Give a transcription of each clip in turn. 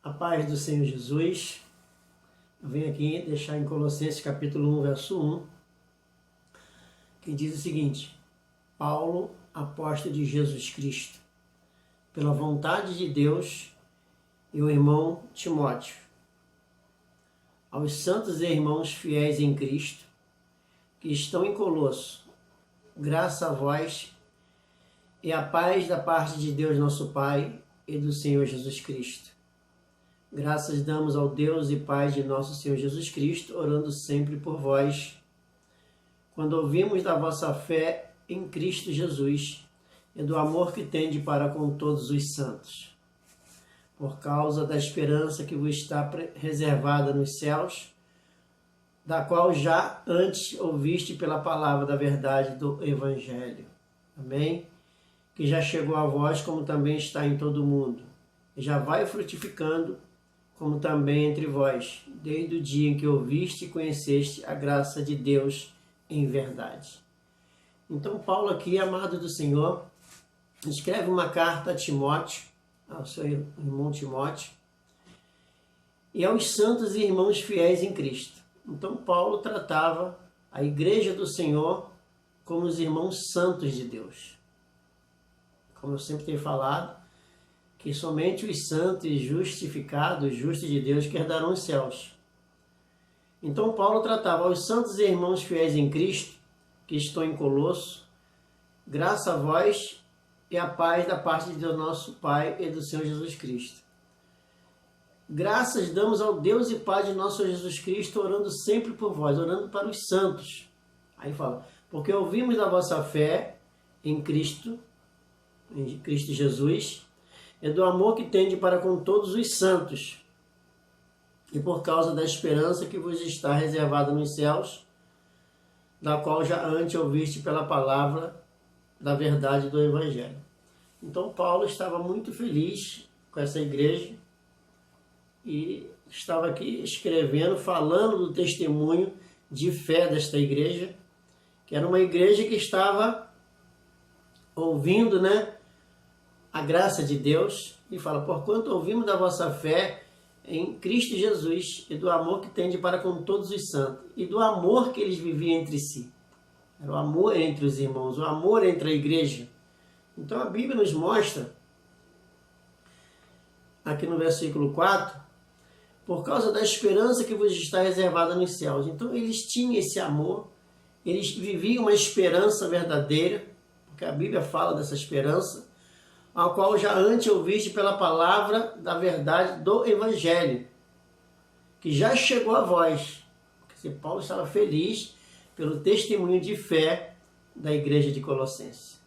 A paz do Senhor Jesus. Eu venho aqui deixar em Colossenses capítulo 1, verso 1, que diz o seguinte: Paulo, apóstolo de Jesus Cristo, pela vontade de Deus, e o irmão Timóteo, aos santos e irmãos fiéis em Cristo, que estão em Colosso, graça a vós e a paz da parte de Deus nosso Pai e do Senhor Jesus Cristo. Graças damos ao Deus e Pai de nosso Senhor Jesus Cristo, orando sempre por vós, quando ouvimos da vossa fé em Cristo Jesus e do amor que tende para com todos os santos, por causa da esperança que vos está reservada nos céus, da qual já antes ouviste pela palavra da verdade do Evangelho. Amém? Que já chegou a vós, como também está em todo o mundo, e já vai frutificando, como também entre vós, desde o dia em que ouviste e conheceste a graça de Deus em verdade. Então, Paulo aqui, amado do Senhor, escreve uma carta a Timóteo, ao seu irmão Timóteo, e aos santos e irmãos fiéis em Cristo. Então, Paulo tratava a igreja do Senhor como os irmãos santos de Deus. Como eu sempre tenho falado, que somente os santos e justificados, justos de Deus, que herdarão os céus. Então Paulo tratava aos santos e irmãos fiéis em Cristo, que estão em Colosso, graça a vós e a paz da parte de Deus nosso Pai e do Senhor Jesus Cristo. Graças damos ao Deus e Pai de nosso Senhor Jesus Cristo, orando sempre por vós, orando para os santos. Aí fala, porque ouvimos da vossa fé em Cristo Jesus, e do amor que tende para com todos os santos, e por causa da esperança que vos está reservada nos céus, da qual já antes ouviste pela palavra da verdade do Evangelho. Então Paulo estava muito feliz com essa igreja, e estava aqui escrevendo, falando do testemunho de fé desta igreja, que era uma igreja que estava ouvindo, a graça de Deus, e fala, porquanto ouvimos da vossa fé em Cristo Jesus e do amor que tende para com todos os santos, e do amor que eles viviam entre si. Era o amor entre os irmãos, o amor entre a igreja. Então a Bíblia nos mostra, aqui no versículo 4, por causa da esperança que vos está reservada nos céus. Então eles tinham esse amor, eles viviam uma esperança verdadeira, porque a Bíblia fala dessa esperança, a qual já antes ouviste pela palavra da verdade do Evangelho, que já chegou a vós. Porque Paulo estava feliz pelo testemunho de fé da igreja de Colossenses.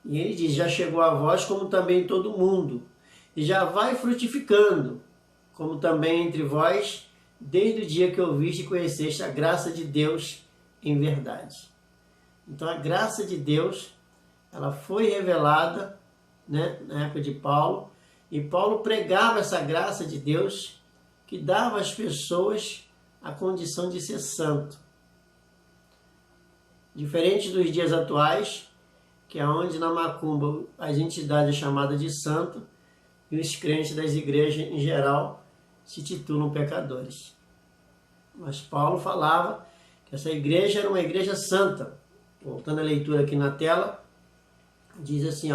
E ele diz, já chegou a vós como também todo mundo, e já vai frutificando, como também entre vós, desde o dia que ouviste e conheceste a graça de Deus em verdade. Então a graça de Deus, ela foi revelada, na época de Paulo, e Paulo pregava essa graça de Deus que dava às pessoas a condição de ser santo. Diferente dos dias atuais, que é onde na macumba as entidades chamadas de santo e os crentes das igrejas em geral se titulam pecadores. Mas Paulo falava que essa igreja era uma igreja santa. Voltando à leitura aqui na tela, diz assim,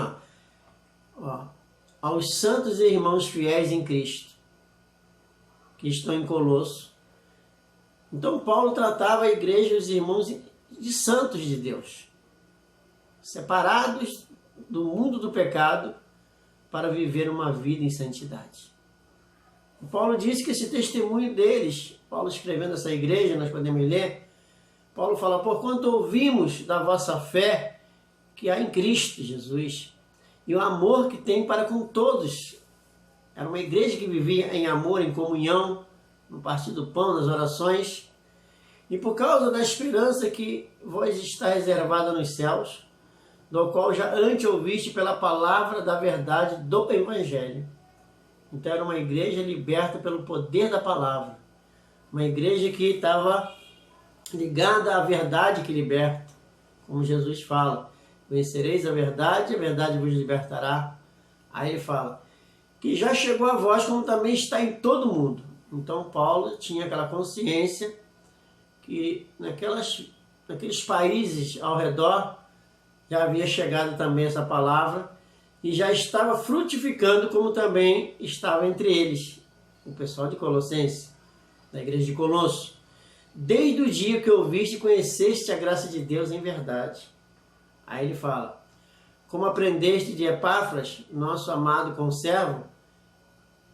aos santos e irmãos fiéis em Cristo, que estão em Colosso. Então Paulo tratava a igreja e os irmãos de santos de Deus, separados do mundo do pecado para viver uma vida em santidade. O Paulo disse que esse testemunho deles, Paulo escrevendo essa igreja, nós podemos ler, Paulo fala, porquanto ouvimos da vossa fé que há em Cristo Jesus, e o amor que tem para com todos. Era uma igreja que vivia em amor, em comunhão, no partir do pão, nas orações. E por causa da esperança que vos está reservada nos céus, do qual já antes ouviste pela palavra da verdade do Evangelho. Então era uma igreja liberta pelo poder da palavra. Uma igreja que estava ligada à verdade que liberta. Como Jesus fala, conhecereis a verdade vos libertará. Aí ele fala, que já chegou a vós, como também está em todo mundo. Então Paulo tinha aquela consciência que naqueles países ao redor já havia chegado também essa palavra e já estava frutificando, como também estava entre eles, o pessoal de Colossenses, da igreja de Colosso. Desde o dia que ouviste e conheceste a graça de Deus em verdade. Aí ele fala, como aprendeste de Epáfras, nosso amado conservo,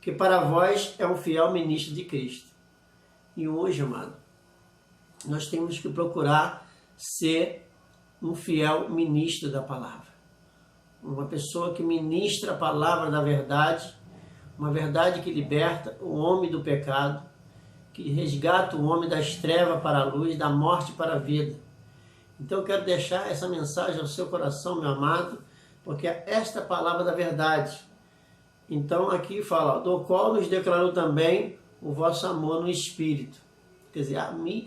que para vós é um fiel ministro de Cristo. E hoje, amado, nós temos que procurar ser um fiel ministro da palavra. Uma pessoa que ministra a palavra da verdade, uma verdade que liberta o homem do pecado, que resgata o homem das trevas para a luz, da morte para a vida. Então eu quero deixar essa mensagem ao seu coração, meu amado, porque é esta palavra da verdade. Então aqui fala, do qual nos declarou também o vosso amor no Espírito. Quer dizer,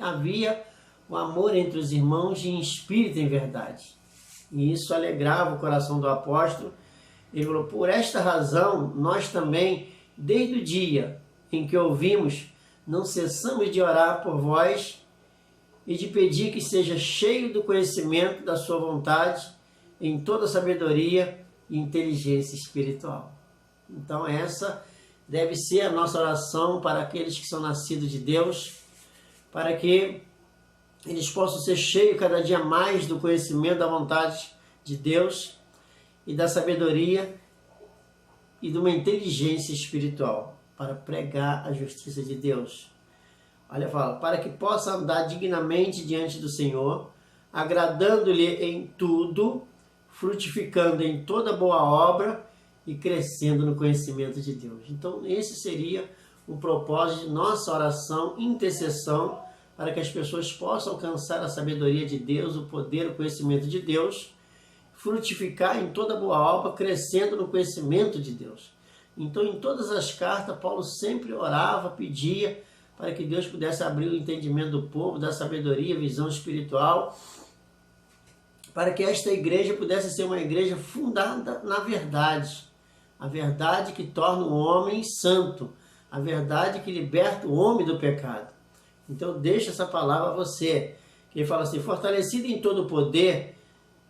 havia o amor entre os irmãos em espírito e em verdade. E isso alegrava o coração do apóstolo. Ele falou, por esta razão, nós também, desde o dia em que ouvimos, não cessamos de orar por vós e de pedir que seja cheio do conhecimento da sua vontade em toda sabedoria e inteligência espiritual. Então essa deve ser a nossa oração para aqueles que são nascidos de Deus, para que eles possam ser cheios cada dia mais do conhecimento da vontade de Deus e da sabedoria e de uma inteligência espiritual para pregar a justiça de Deus. Olha, fala, para que possa andar dignamente diante do Senhor, agradando-lhe em tudo, frutificando em toda boa obra e crescendo no conhecimento de Deus. Então, esse seria o propósito de nossa oração, intercessão, para que as pessoas possam alcançar a sabedoria de Deus, o poder, o conhecimento de Deus, frutificar em toda boa obra, crescendo no conhecimento de Deus. Então, em todas as cartas, Paulo sempre orava, pedia para que Deus pudesse abrir o entendimento do povo, da sabedoria, visão espiritual, para que esta igreja pudesse ser uma igreja fundada na verdade. A verdade que torna o homem santo, a verdade que liberta o homem do pecado. Então, deixa essa palavra a você, que ele fala assim, fortalecido em todo o poder,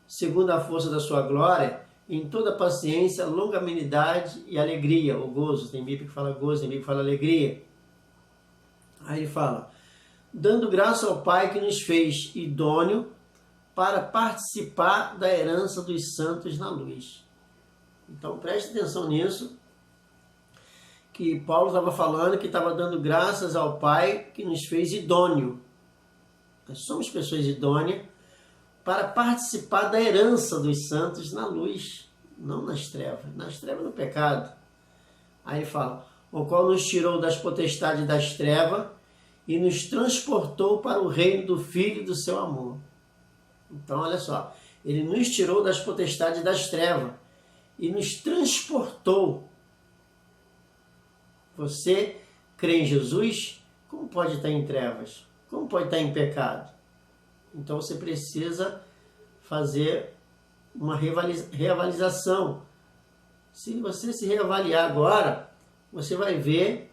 segundo a força da sua glória, em toda paciência, longanimidade e alegria, ou gozo. Tem Bíblia que fala gozo, tem Bíblia que fala alegria. Aí ele fala, dando graça ao Pai que nos fez idôneo para participar da herança dos santos na luz. Então preste atenção nisso, que Paulo estava falando que estava dando graças ao Pai que nos fez idôneo. Nós somos pessoas idôneas para participar da herança dos santos na luz, não nas trevas no pecado. Aí ele fala, o qual nos tirou das potestades das trevas e nos transportou para o reino do Filho do seu amor. Então olha só, ele nos tirou das potestades das trevas e nos transportou. Você crê em Jesus? Como pode estar em trevas? Como pode estar em pecado? Então você precisa fazer uma reavaliação. Se você se reavaliar agora, você vai ver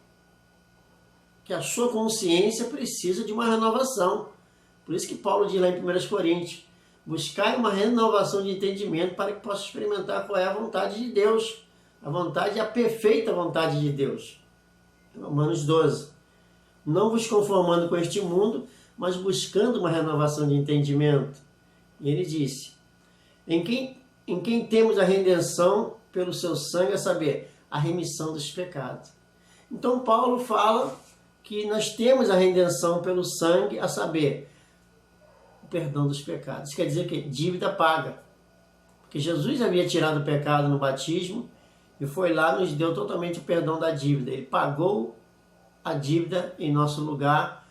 que a sua consciência precisa de uma renovação. Por isso que Paulo diz lá em 1 Coríntios, buscai uma renovação de entendimento para que possa experimentar qual é a vontade de Deus. A vontade é a perfeita vontade de Deus. Romanos 12. Não vos conformando com este mundo, mas buscando uma renovação de entendimento. E ele disse, em quem temos a redenção pelo seu sangue, a saber, a remissão dos pecados. Então Paulo fala que nós temos a redenção pelo sangue, a saber, o perdão dos pecados. Isso quer dizer que dívida paga. Porque Jesus havia tirado o pecado no batismo e foi lá e nos deu totalmente o perdão da dívida. Ele pagou a dívida em nosso lugar,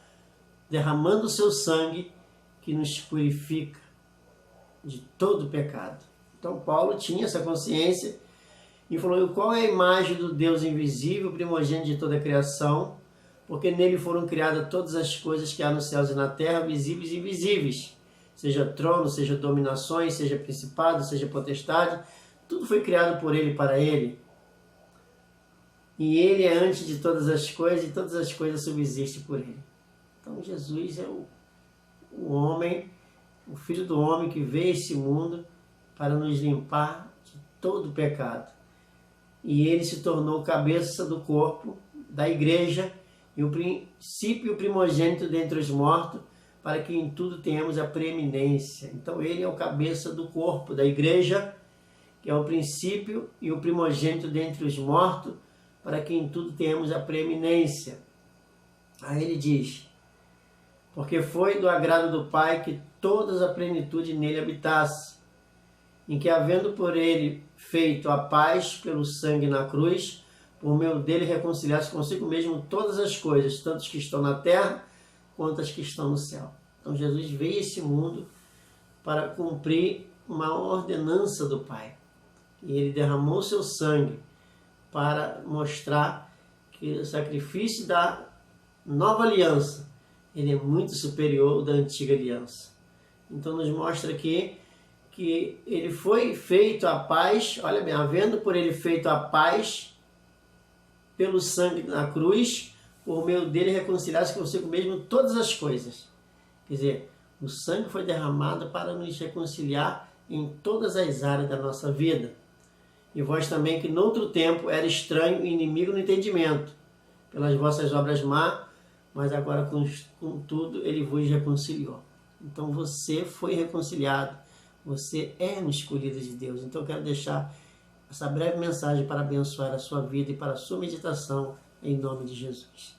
derramando o seu sangue que nos purifica de todo pecado. Então Paulo tinha essa consciência e falou, qual é a imagem do Deus invisível, primogênito de toda a criação, porque nele foram criadas todas as coisas que há nos céus e na terra, visíveis e invisíveis, seja trono, seja dominações, seja principado, seja potestade, tudo foi criado por ele e para ele. e ele é antes de todas as coisas, e todas as coisas subsistem por ele. Então Jesus é o homem, o Filho do homem que veio a esse mundo para nos limpar de todo pecado. E ele se tornou cabeça do corpo, da igreja, e o princípio e o primogênito dentre os mortos, para que em tudo tenhamos a preeminência. Então ele é o cabeça do corpo, da igreja, que é o princípio e o primogênito dentre os mortos, para que em tudo tenhamos a preeminência. Aí ele diz, porque foi do agrado do Pai que toda a plenitude nele habitasse, em que havendo por ele feito a paz pelo sangue na cruz, por meio dele reconciliasse consigo mesmo todas as coisas, tanto as que estão na terra, quanto as que estão no céu. Então Jesus veio a esse mundo para cumprir uma ordenança do Pai. E ele derramou seu sangue para mostrar que o sacrifício da nova aliança, ele é muito superior ao da antiga aliança. Então nos mostra aqui que ele foi feito a paz, olha bem, havendo por ele feito a paz pelo sangue na cruz, por meio dele reconciliar-se consigo mesmo todas as coisas. Quer dizer, o sangue foi derramado para nos reconciliar em todas as áreas da nossa vida. E vós também, que noutro tempo era estranho e inimigo no entendimento, pelas vossas obras má, mas agora com tudo ele vos reconciliou. Então você foi reconciliado, você é um escolhido de Deus. Então eu quero deixar essa breve mensagem para abençoar a sua vida e para a sua meditação, em nome de Jesus.